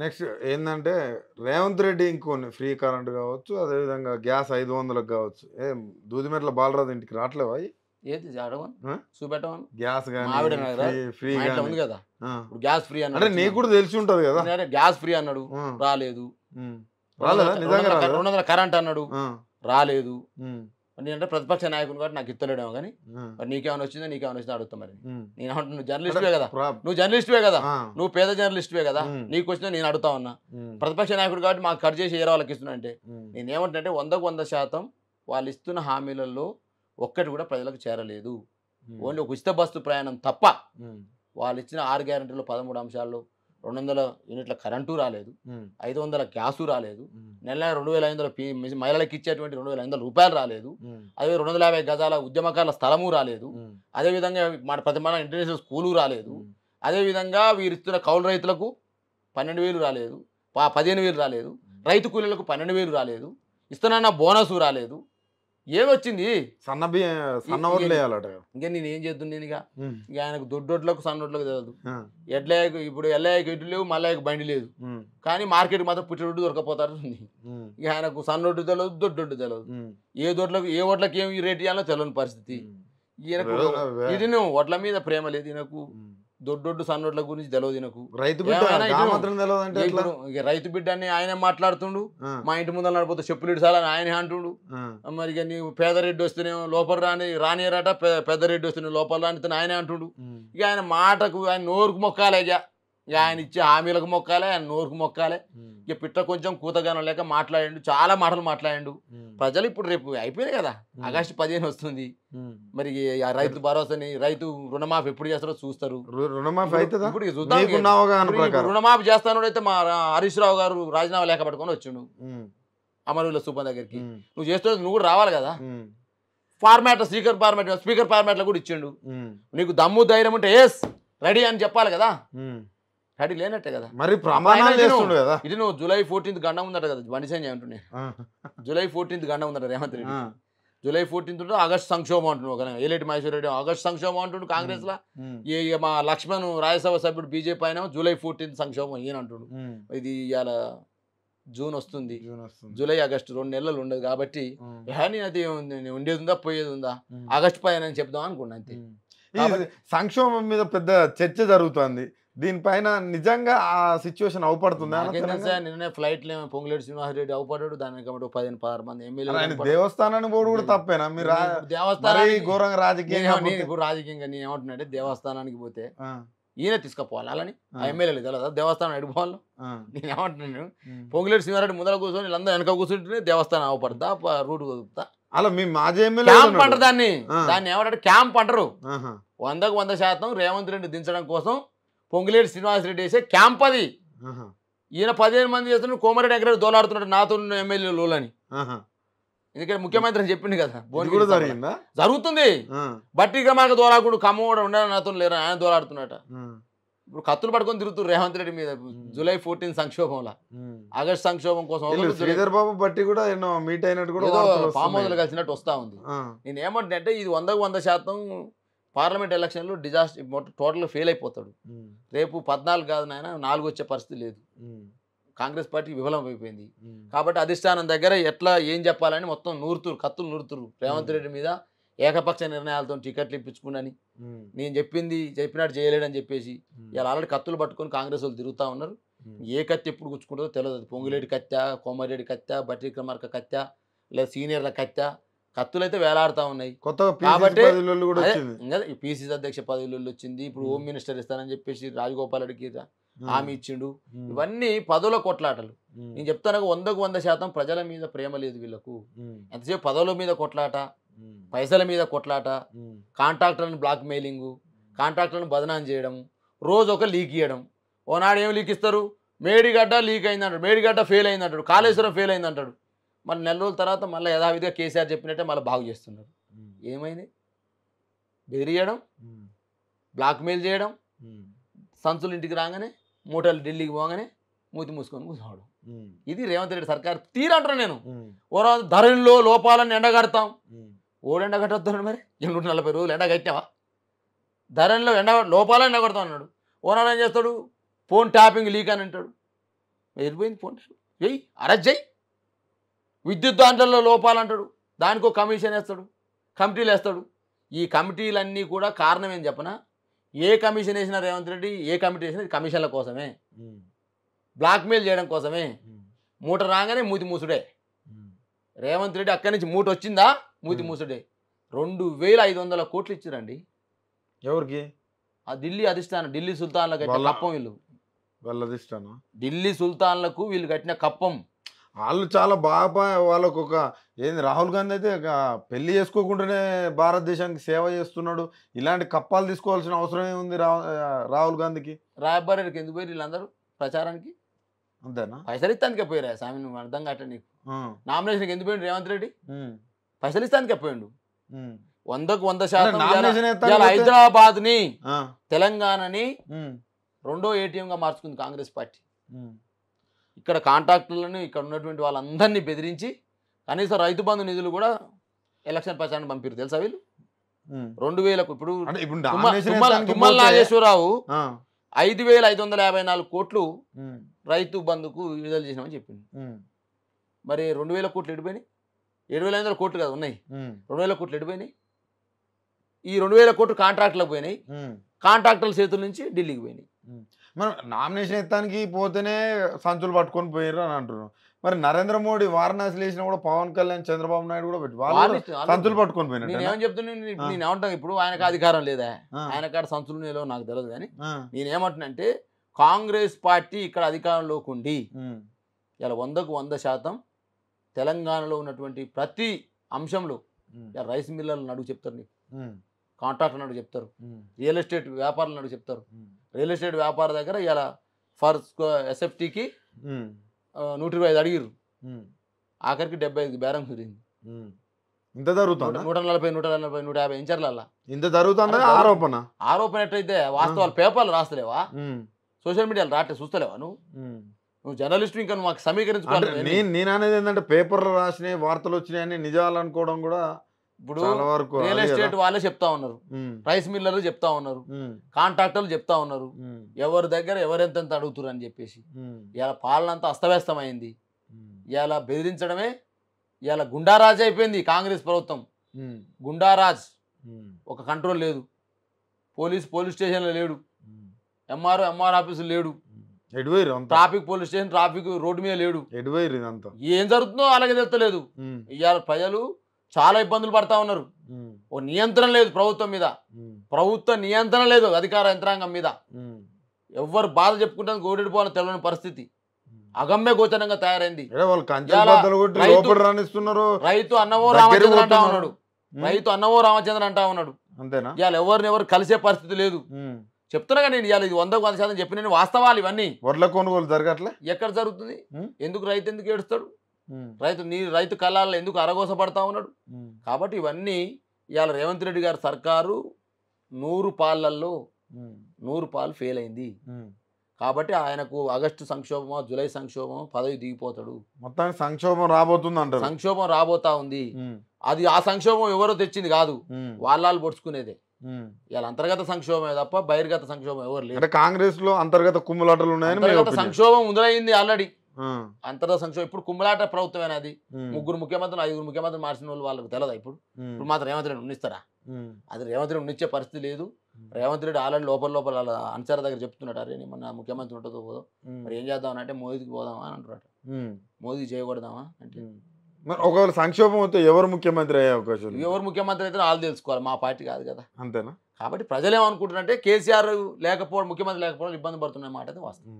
Next ఏందంటే, రేవంత్ రెడ్డి ఇంకొన్ని free current గావచ్చు, అదేవిధంగా గ్యాస్ 500కి గావచ్చు. దూదిమెట్ల బాలరాజు ఇంటికి రావట్లేవా అయి? ఏది అడగమను, ఆ? చూపెట్టమను. గ్యాస్ మా గాని, ఆవిడ అన్నారు కదా, ఫ్రీ ఫ్రీ మా ఇంట్లో గాని. ఉంది కదా, ఆ! ఇప్పుడు గ్యాస్ ఫ్రీ అంటే అన్నాడు. నీకు కూడా తెలిసి ఉంటది గదా! గ్యాస్ ఫ్రీ అన్నాడు, ఆ! రాలేదు. హ్మ్. రాలేదా? నిజంగా రాలేదా? 200 కరెంట్ అన్నాడు, ఆ! రాలేదు. హ్మ్. నేనంటే ప్రతిపక్ష నాయకుని కాబట్టి నాకు ఇస్తలేడేమో కానీ, ఆ! మరి నీకేమైనా వచ్చిందా, నీకేమైనా వచ్చిందా అడుగుతా మరి. హ్మ్. నేను ఏమంటున్నా, నువ్వు అంటే జర్నలిస్టువే కదా, ప్రా నువ్వు జర్నలిస్టువే కదా, ఆ! నువ్వు పేద జర్నలిస్టువే కదా, హ్మ్. నీకు వచ్చినా నేను అడుగుతా ఉన్నా. హ్మ్. ప్రతిపక్ష నాయకుడు కాబట్టి మాకు కట్ చేసి ఏరే వాళ్ళకి ఇస్తున్నా అంటే, హ్మ్. నేనేమంటున్నా అంటే 100% వాళ్ళు ఇస్తున్న హామీలలో ఒక్కటి కూడా ప్రజలకు చేరలేదు. హ్మ్. ఓన్లీ ఒక ఉచిత బస్సు ప్రయాణం తప్ప హ్మ్. వాళ్ళు ఇచ్చిన 6 గ్యారెంటీలు 13 అంశాల్లో 200 యూనిట్ల కరెంటు రాలేదు, హ్మ్. 500 గ్యాసు రాలేదు, హ్మ్. నెల 2500 మహిళలకు ఇచ్చేటువంటి 2500 రూపాయలు రాలేదు, హ్మ్. అదే 250 గజాల ఉద్యమకారుల స్థలము రాలేదు, హ్మ్. అదేవిధంగా మన ఇంటర్నేషనల్ స్కూలు రాలేదు, హ్మ్. అదేవిధంగా వీరిస్తున్న కౌలు రైతులకు 12,000 రాలేదు, 15,000 రాలేదు, రైతు కూలీలకు 12,000 రాలేదు, ఇస్తున్న బోనసు రాలేదు. ఏమొచ్చింది? సన్న బియ్యం సన్న ఓట్లేయాలట కదా! ఇంక నేనేం చేద్దును నేనిక. హ్మ్. ఇక ఆయనకు దొడ్డోట్లకు సన్నోట్లకు తెలియదు. ఆ! ఎడ్లయ్యకు ఇప్పుడు ఎల్లయ్యకు ఎడ్లు లేవు, మల్లయ్యకు బండి లేదు. హ్మ్. కానీ మార్కెట్‌కి మాత్రం పుట్టినొడ్డు దొరకపోతారు ఉంది. హ్మ్. ఇక ఆయనకు సన్నొడ్డు తెలవదు, దొడ్డొడ్డు తెలవదు. హ్మ్. ఏ ఓట్లకి ఏం రేట్ ఇయ్యాలో తెలవని పరిస్థితి. హ్మ్. ఈయనకు వే ఇది నువ్వు వడ్ల మీద ప్రేమ లేదు ఈయనకు. హ్మ్. దొడ్డొడ్డు సన్నోట్ల గురించి తెలవదు ఈయనకు. రైతు బిడ్డ ఏమైనా గా ఇటు మాత్రం తెలవదంటే ఎట్లా? ఇప్పుడు ఇక రైతు బిడ్డ అని ఆయనే మాట్లాడుతుండు. ఆ! మా ఇంటి ముందర నడిపోతే చెప్పులు ఇడసాలని ఆయనే అంటుండు. ఆ! మరి ఇక నీవు పేదరెడ్డి వస్తేనేమో లోపల రానియరట, పెద్దరెడ్డి వస్తేనేమో లోపల రానితని ఆయనే అంటుండు. హ్మ్. ఇక ఆయన మాటకు ఆయన నోరుకు మొక్కాలే ఇక ఆయన ఇచ్చే హామీలకు మొక్కాలే, ఆయన నోరుకు మొక్కాలే. హ్మ్. ఇక పిట్ట కొంచెం కూతగానం లేక మాట్లాడిండు, చాలా మాటలు మాట్లాడిండు. హ్మ్. ప్రజలు ఇప్పుడు రేపు అయిపోయినాయి కదా, హ్మ్. ఆగస్టు 15 వస్తుంది. హ్మ్. మరి ఆ రైతు భరోసాని, రైతు రుణమాఫీ ఎప్పుడు చేస్తారో చూస్తారు. రుణమాఫీ ఇప్పుడు అయితదా? ఇప్పుడు ఇక చూద్దాం. మీకున్న అవగాహన ఇప్పుడు ప్రకారం. రుణమాఫీ చేస్తానోడైతే మా హరీష్ రావు గారు రాజీనామా లేఖ పట్టుకొని వచ్చిండు హ్మ్. అమరవీల సూపర్ దగ్గరికి. హ్మ్. నువ్వు చేస్తే నువ్వు కూడా రావాలి కదా. హ్మ్. స్పీకర్ ఫార్మాట్లో కూడా ఇచ్చిండు. హ్మ్. నీకు దమ్ము ధైర్యం ఉంటే ఎస్ రెడీ అని చెప్పాలి కదా. హ్మ్. రెడీ లేనట్టే కదా. మరి అప్పుడు ప్రమాణాలు చేస్తుండు కదా! ఇది నువ్వు జూలై 14 గండం ఉందట కదా, బండి సంజయ్ అంటుండే. ఆ! జూలై 14 గండం ఉందట రేవంత్ ఆ! రెడ్డికి. జూలై 14 ఆగస్ట్ సంక్షోభం అంటుండు ఒక ఏలేటి మహేశ్వర రెడ్డి ఆగస్ట్ సంక్షోభం అంటుండు హ్మ్. కాంగ్రెస్లో. హ్మ్. మా లక్ష్మణ్ రాజ్యసభ సభ్యుడు బీజేపీ అయినా జూలై 14 సంక్షోభం ఈయన అంటుండు. హ్మ్. ఇది ఇవాళ జూన్ వస్తుంది, జూన్ వస్తుంది. జూలై ఆగస్టు 2 నెలలు ఉండదు కాబట్టి హ్మ్. నేను అది ఉండేది ఉందా పోయేది ఉందా, హ్మ్. ఆగస్టు 15 అని చెప్దాం అనుకున్నా అంతే. హ్మ్. ఈ కాబట్టి సంక్షోభం మీద పెద్ద చర్చ జరుగుతుంది. దీనిపైన నిజంగా ఆ సిట్యుయేషన్ అవుపడుతుందా అన్న నాకేం తెలుసా, తెలంగాణ? నిన్ననే ఫ్లైట్లో పొంగులేటి శ్రీనివాసరెడ్డి అవుపడ్డాడు, దానికి కాబట్టి 15, 16 మంది అరే ఆయన ఎమ్మెల్యేలు. దేవస్థానానికి పోవడం కూడా తప్పేనా? మీరు నేను ఇప్పుడు మరీ దేవస్థానానికి ఘోరంగా రాజకీయంగా నేను పోతే ఇప్పుడు రాజకీయంగా నేను ఏమంటున్నానంటే, దేవస్థానానికి పోతే ఆ! ఈయన తీసుకుపోవాలి అలాని. ఆ! ఆ ఎమ్మెల్యేలు తెలదా దేవస్థానం ఎడిపోవాలి. ఆ! నేను ఏమంటున్నాను, హ్మ్. పొంగులేటి శ్రీనివాసరెడ్డి ముందర కూర్చొని వీళ్ళందరూ వెనక కూర్చుంటేనే దేవస్థానం అవపడతా, రూట్ కుదుపుతా. అలా మీ మాజీ ఎమ్మెల్యే కూడా క్యాంప్ ఉన్నాడు. అంటారు దాన్ని. ఆ! దాన్ని ఏమంటారు, క్యాంప్ అంటారు. ఆహా! 100కు 100% రేవంత్ రెడ్డి దించడం కోసం పొంగులేటి శ్రీనివాసరెడ్డి వేసే క్యాంప్ అది. ఆహా! ఈయన 15 మంది చేస్తున్నాడు, కోమరెడ్డి వెంకరెడ్డి దోలాడుతున్నాడు నాతో ఎమ్మెల్యేలు లోలని. ఆహా! ఎందుకంటే ముఖ్యమంత్రి అని చెప్పిండు కదా ఇది భువనగిరి కూడా సభలో. జరిగిందా? జరుగుతుంది. ఆ! బట్టి విక్రమార్క దోలాకుడు ఖమ్మం కూడా ఉండాలి నాతో లేరు, ఆయన దోలాడుతున్నట. ఆ! ఇప్పుడు కత్తులు పట్టుకొని తిరుగుతున్నారు రేవంత్ రెడ్డి మీద. హ్మ్. జూలై 14 సంక్షోభంలో, హ్మ్. ఆగస్ట్ సంక్షోభం కోసం వీళ్ళు ఒకరు శ్రీధర్ బాబు బట్టి కూడా ఎన్నో మీట్ అయినట్టు కూడా ఏదో వార్తలు ఫామ్ వస్తున్నాయి. హౌస్లో కలిసినట్టు వస్తూ ఉంది. ఆ! నేను ఏమంటే ఇది 100కు 100% పార్లమెంట్ ఎలక్షన్లు డిజాస్టర్ టోటల్గా ఫెయిల్ అయిపోతాడు. హ్మ్. రేపు 14 కాదు నాయన 4 వచ్చే పరిస్థితి లేదు. హ్మ్. కాంగ్రెస్ పార్టీ విఫలం అయిపోయింది. హ్మ్. కాబట్టి అధిష్టానం దగ్గర ఎట్లా ఏం చెప్పాలని మొత్తం కత్తులు నూరుతురు రేవంత్ రెడ్డి మీద. ఏకపక్ష నిర్ణయాలతో టికెట్లు ఇప్పించుకున్నాని, హ్మ్. నేను చెప్పినట్టు చేయలేడని చెప్పేసి హ్మ్. ఇలా ఆల్రెడీ కత్తులు పట్టుకొని కాంగ్రెస్ వాళ్ళు తిరుగుతూ ఉన్నారు. హ్మ్. ఏ కత్తి ఎప్పుడు గుచ్చుకుంటుందో తెలియదు. అది పొంగులేటి కత్తా, కోమారెడ్డి కత్తా, బట్టి విక్రమార్క కత్తా, లేదా సీనియర్ల కత్తా, కత్తులు అయితే వేలాడుతూ ఉన్నాయి. కొత్తగా పీసీసీ కాబట్టి పదవులలో కూడా అదే వచ్చింది. ఇంకా ఈ పీసీసీ అధ్యక్ష పదవులలో వచ్చింది. ఇప్పుడు హోమ్ మినిస్టర్ ఇస్తానని చెప్పేసి రాజగోపాల్ రెడ్డికి హామీ ఇచ్చిండు. హ్మ్. ఇవన్నీ పదవుల కొట్లాటలు. హ్మ్. నేను చెప్తాను 100కు 100% ప్రజల మీద ప్రేమ లేదు వీళ్ళకు. హ్మ్. ఎంతసేపు పదవుల మీద కొట్లాట, హ్మ్. పైసల మీద కొట్లాట, హ్మ్. కాంట్రాక్టర్లను బ్లాక్ మెయిలింగు, కాంట్రాక్టర్లను బదనాం చేయడం, రోజు ఒక లీక్ ఇవ్వడం. ఓనాడు ఏం లీక్ ఇస్తారు, మేడిగడ్డ లీక్ అయిందంటాడు, మేడిగడ్డ ఫెయిల్ అయిందంటాడు, కాళేశ్వరం ఫెయిల్ అయిందంటాడు. మళ్ళీ నెల రోజుల తర్వాత మళ్ళీ యథావిధిగా కేసీఆర్ చెప్పినట్టే మళ్ళీ బాగు చేస్తున్నారు. హ్మ్. ఏమైంది? బెదిరియడం, హ్మ్. బ్లాక్మెయిల్ చేయడం, హ్మ్. సంచులు ఇంటికి రాగానే మూటలు ఢిల్లీకి పోగానే మూతి మూసుకొని కూర్చోవడం. హ్మ్. ఇది రేవంత్ రెడ్డి సర్కార్ తీరంటారు. నేను హ్మ్. ధరల్లో లోపాలను ఎండగడతాం. హ్మ్. ఓడు ఎండగట్టొద్దు మరి, 140 రోజులు ఎండగట్టావా? ధరల్లో లోపాలను ఎండగడతాం అన్నాడు. ఓనాడు ఏం చేస్తాడు, ఫోన్ ట్యాపింగ్ లీక్ అని అంటాడు. వెళ్ళిపోయింది ఫోన్ చెయ్యి అరెస్ట్ చెయ్యి. విద్యుత్ దాంట్లో లోపాలు అంటాడు, దానికో కమిషన్ వేస్తాడు, కమిటీలు వేస్తాడు. ఈ కమిటీలన్నీ కూడా కారణం ఏం చెప్పనా, ఏ కమిషన్ వేసినా రేవంత్ రెడ్డి, ఏ కమిటీ వేసినా కమిషన్ల కోసమే, బ్లాక్మెయిల్ చేయడం కోసమే. మూట రాగానే మూతి మూసుడే. రేవంత్ రెడ్డి అక్కడి నుంచి మూట వచ్చిందా మూతి మూసుడే. 2500 కోట్లు ఇచ్చారండి ఎవరికి? ఆ ఢిల్లీ అధిష్టానం, ఢిల్లీ సుల్తాన్లకు కట్టిన కప్పం వీళ్ళు. వాళ్ళ అధిష్టానం ఢిల్లీ సుల్తాన్లకు వీళ్ళు కట్టిన కప్పం. వాళ్ళు చాలా బాగా వాళ్ళకు ఒక ఏంది, రాహుల్ గాంధీ అయితే పెళ్లి చేసుకోకుండానే భారతదేశానికి సేవ చేస్తున్నాడు. ఇలాంటి కప్పాలు తీసుకోవాల్సిన అవసరం ఏముంది రాహుల్ గాంధీకి? రాయబారికి ఎందుకు పోయి వీళ్ళందరూ ప్రచారానికి? అంతేనా? పైసలు ఇస్తానికే పోయిరా స్వామి, నువ్వు అర్థం కావట్లే నీకు. నామినేషన్కి ఎందుకు పోయిండు రేవంత్ రెడ్డి? పైసలు ఇస్తానికే పోయిండు. 100% హైదరాబాద్ ని తెలంగాణని రెండో ఏటీఎంగా మార్చుకుంది కాంగ్రెస్ పార్టీ. ఇక్కడ కాంట్రాక్టర్లను, ఇక్కడ ఉన్నటువంటి వాళ్ళందరినీ బెదిరించి కనీసం రైతు బంధు నిధులు కూడా ఎలక్షన్ ప్రచారాన్ని పంపిరు తెలుసా వీళ్ళు. 2000 ఇప్పుడు తుమ్మల నాగేశ్వరరావు 5554 కోట్లు రైతు బంధుకు విడుదల చేసినామని చెప్పింది. మరి 2000 కోట్లు ఎడిపోయినాయి? 7500 కోట్లు కదా ఉన్నాయి, 2000 కోట్లు ఎడిపోయినాయి. ఈ 2000 కోట్లు కాంట్రాక్టులకు పోయినాయి, కాంట్రాక్టర్ల చేతుల నుంచి ఢిల్లీకి పోయినాయి. మనం నామినేషన్ ఎత్తానికి పోతేనే సంచులు పట్టుకొని పోయిర్రు అని అంటున్నాం. మరి నరేంద్ర మోడీ వారణాసి వేసినా కూడా పవన్ కళ్యాణ్, చంద్రబాబు నాయుడు కూడా పెట్టి వాళ్ళు సంచులు పట్టుకొని పోయినా. నేనేమని చెప్తున్నా, నేను ఏమంటాను, ఇప్పుడు ఆయనకు అధికారం లేదా, ఆయన కాడ సంచులు లేదో నాకు తెలియదు, కానీ నేనేమంటున్నానంటే కాంగ్రెస్ పార్టీ ఇక్కడ అధికారంలోకి ఉండి ఇలా 100% తెలంగాణలో ఉన్నటువంటి ప్రతి అంశంలో రైస్ మిల్లర్లను అడుగు చెప్తారు, నీకు కాంట్రాక్టర్ని అడుగు చెప్తారు, రియల్ ఎస్టేట్ వ్యాపారులను అడుగు చెప్తారు. రియల్ ఎస్టేట్ వ్యాపార దగ్గర ఇలా ఫర్ ఎస్ఎఫ్టీకి 125 అడిగిరు, ఆఖరికి 75 బేరం కుదిరింది. ఇంత జరుగుతుంది, 140, 140, 150 ఇంచర్ల ఇంత జరుగుతుంది. ఆరోపణ ఎట్లయితే వాస్తవాలు పేపర్లు రాస్తలేవా, సోషల్ మీడియాలో రాట్లే చూస్తలేవా? నువ్వు జర్నలిస్ట్, ఇంకా నువ్వు మాకు సమీకరించుకోవాలి. నేను అనేది ఏంటంటే పేపర్లు రాసినాయి, వార్తలు వచ్చినాయని నిజాలు అనుకోవడం కూడా. ఇప్పుడు రియల్ ఎస్టేట్ వాళ్ళే చెప్తా ఉన్నారు, రైస్ మిల్లర్లు చెప్తా ఉన్నారు, కాంట్రాక్టర్లు చెప్తా ఉన్నారు, ఎవరి దగ్గర ఎవరెంత అడుగుతున్నారు అని చెప్పేసి. ఇలా పాలన అంతా అస్తవ్యస్తమైంది. ఇలా బెదిరించడమే ఇలా గుండారాజ్ అయిపోయింది కాంగ్రెస్ ప్రభుత్వం. గుండారాజ్, ఒక కంట్రోల్ లేదు, పోలీస్ స్టేషన్లో లేడు, ఎంఆర్ ఆఫీసులు లేడు, traffic police station, traffic road మీద లేడు. ఏం జరుగుతుందో అలాగే తెలుస్తలేదు. ఇవాళ ప్రజలు చాలా ఇబ్బందులు పడతా ఉన్నారు. ఓ నియంత్రణ లేదు ప్రభుత్వం మీద, ప్రభుత్వ నియంత్రణ లేదు అధికార యంత్రాంగం మీద. ఎవరు బాధ చెప్పుకుంటాను గోడెడిపోవాలని తెలియని పరిస్థితి అగమ్య గోచరంగా తయారైంది. రైతు అన్నవో రామచంద్ర అంటా ఉన్నాడు, రైతు అన్నవో రామచంద్ర అంటా ఉన్నాడు. అంతేనా? ఇవాళ ఎవరిని ఎవరు కలిసే పరిస్థితి లేదు. చెప్తున్నా నేను ఇవాళ ఇది 100% చెప్పి నేను వాస్తవాలు ఇవన్నీ. వడ్ల కొనుగోలు జరగట్లే, ఎక్కడ జరుగుతుంది? ఎందుకు రైతు ఎందుకు ఏడుస్తాడు? రైతు కళ్ళాల్లో ఎందుకు అరగోసపడతా ఉన్నాడు? కాబట్టి ఇవన్నీ ఇవాళ రేవంత్ రెడ్డి గారి సర్కారు 100 పాలల్లో 100 పాలు ఫెయిల్ అయింది. కాబట్టి ఆయనకు ఆగస్టు సంక్షోభమో జూలై సంక్షోభమో పదవి దిగిపోతాడు. మొత్తానికి సంక్షోభం రాబోతుంది అంటారు. సంక్షోభం రాబోతా ఉంది. అది ఆ సంక్షోభం ఎవరో తెచ్చింది కాదు, వాళ్ళు పొడుచుకునేదే. ఇలా అంతర్గత సంక్షోభమే తప్ప బహిర్గత సంక్షోభం ఎవరు లేదు. కాంగ్రెస్ లో అంతర్గత కుమ్ములాటలు ఉన్నాయని సంక్షోభం మొదలైంది ఆల్రెడీ. అంతర్గత సంక్షోభం ఇప్పుడు కుమ్ములాట ప్రభుత్వమేనా? అది 3 ముఖ్యమంత్రులు 5 ముఖ్యమంత్రులు మార్చిన వాళ్ళు వాళ్ళకి తెలియదా? ఇప్పుడు మాత్రం రేవంత్ రెడ్డి ఉండిస్తారా? అది రేవంత్ రెడ్డి ఉండిచ్చే పరిస్థితి లేదు. రేవంత్ రెడ్డి ఆల్రెడీ లోపల అనుచర దగ్గర చెప్తున్నాడు, అరే మన ముఖ్యమంత్రి ఉంటుందో పోదో, మరి ఏం చేద్దాం అంటే మోదీకి పోదామా అని అంటున్నాడు. మోదీ చేయకూడదామా అంటే ఒకవేళ సంక్షోభం అయితే ఎవరు ముఖ్యమంత్రి అయ్యే అవకాశం? ఎవరు ముఖ్యమంత్రి అయితే వాళ్ళు తెలుసుకోవాలి, మా పార్టీ కాదు కదా. అంతేనా? కాబట్టి ప్రజలు ఏమనుకుంటున్నారంటే కేసీఆర్ లేకపోవడం, ముఖ్యమంత్రి లేకపోవడం ఇబ్బంది పడుతున్న మాట అయితే వాస్తవం.